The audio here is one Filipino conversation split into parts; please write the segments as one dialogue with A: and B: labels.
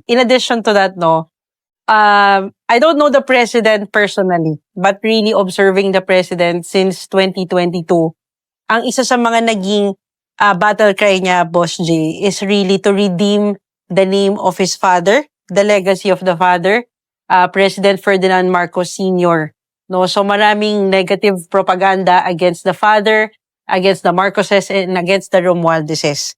A: Constitution. In addition to that, I don't know the president personally, but really observing the president since 2022, ang isa sa mga naging battle cry niya, Boss J, is really to redeem the name of his father, the legacy of the father, President Ferdinand Marcos Sr. No, so maraming negative propaganda against the father, against the Marcoses, and against the Romualdeses.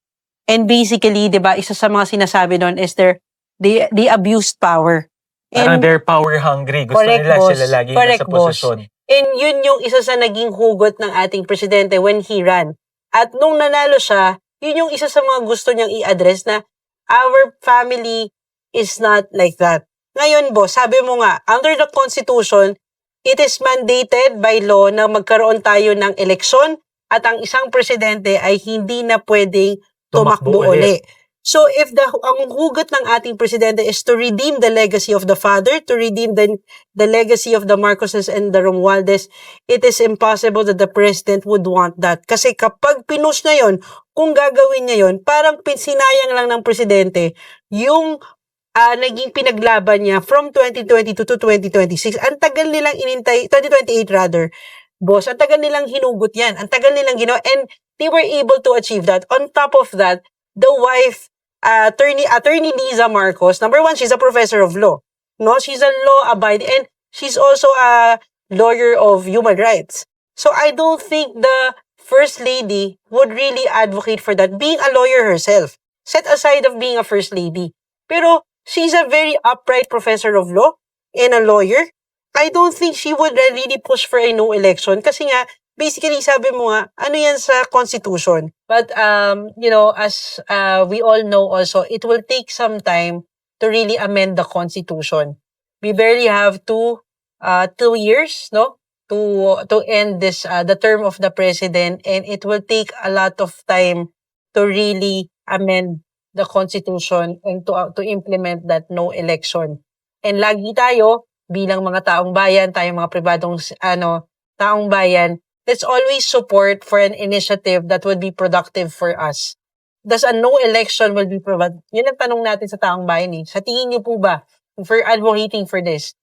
A: And basically, 'di ba, isa sa mga sinasabi doon is they abused power.
B: Parang they're power hungry. Gusto
A: Correct,
B: nila
A: boss.
B: sila lagi
A: Correct,
B: nasa posisyon.
A: And yun yung isa sa naging hugot ng ating presidente when he ran. At nung nanalo siya, yun yung isa sa mga gusto niyang i-address na our family is not like that. Ngayon, boss, sabi mo nga, under the Constitution, it is mandated by law na magkaroon tayo ng eleksyon at ang isang presidente ay hindi na pwedeng tumakbo uli. So if ang hugot ng ating presidente is to redeem the legacy of the father, to redeem the legacy of the Marcoses and the Romualdez, it is impossible that the president would want that. Kasi kapag pinush na yon, kung gagawin niya yon, parang sinayang lang ng presidente yung naging pinaglaban niya from 2022 to 2026. Ang tagal nilang inintay, 2028 rather, boss, ang tagal nilang hinugot yan. Ang tagal nilang ginawa. And they were able to achieve that. On top of that, the wife, Attorney Liza Marcos, number one, she's a professor of law. No, she's a law-abiding, and she's also a lawyer of human rights. So I don't think the First Lady would really advocate for that, being a lawyer herself. Set aside of being a First Lady. Pero she's a very upright professor of law and a lawyer. I don't think she would really push for a no election kasi nga, basically, sabi mo nga, ano yan sa Constitution? But, as we all know also, it will take some time to really amend the Constitution. We barely have 2 years, no? To end this, the term of the president, and it will take a lot of time to really amend the Constitution and to implement that no election. And lagi tayo, bilang mga taong bayan, tayong mga pribadong, taong bayan, let's always support for an initiative that would be productive for us. Does a no election will be provided? Yun ang tanong natin sa taong bayan eh. Sa tingin niyo po ba, for advocating for this,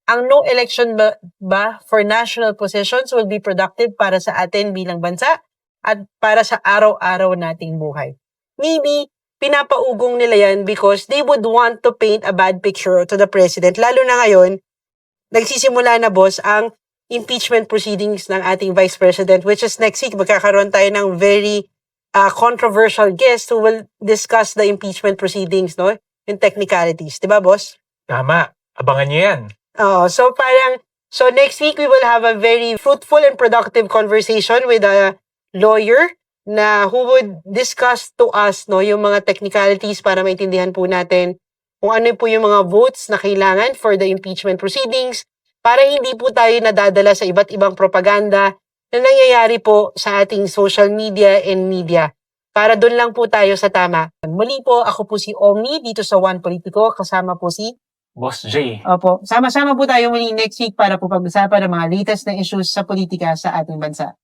A: ang no election ba for national positions will be productive para sa atin bilang bansa at para sa araw-araw nating buhay? Maybe, pinapaugong nila yan because they would want to paint a bad picture to the president. Lalo na ngayon, nagsisimula na, boss, ang impeachment proceedings ng ating Vice President, which is next week. Magkakaroon tayo ng very controversial guest who will discuss the impeachment proceedings, no? Yung technicalities. Diba, boss?
B: Tama. Abangan niyo yan.
A: So next week, we will have a very fruitful and productive conversation with a lawyer na who would discuss to us, no, yung mga technicalities para maintindihan po natin kung ano po yung mga votes na kailangan for the impeachment proceedings, para hindi po tayo nadadala sa iba't ibang propaganda na nangyayari po sa ating social media and media. Para doon lang po tayo sa tama. Muli po, ako po si Omni dito sa One Politico, kasama po si
B: Boss J.
A: Opo, sama-sama po tayo muli next week para po pag-usapan ng mga latest na issues sa politika sa ating bansa.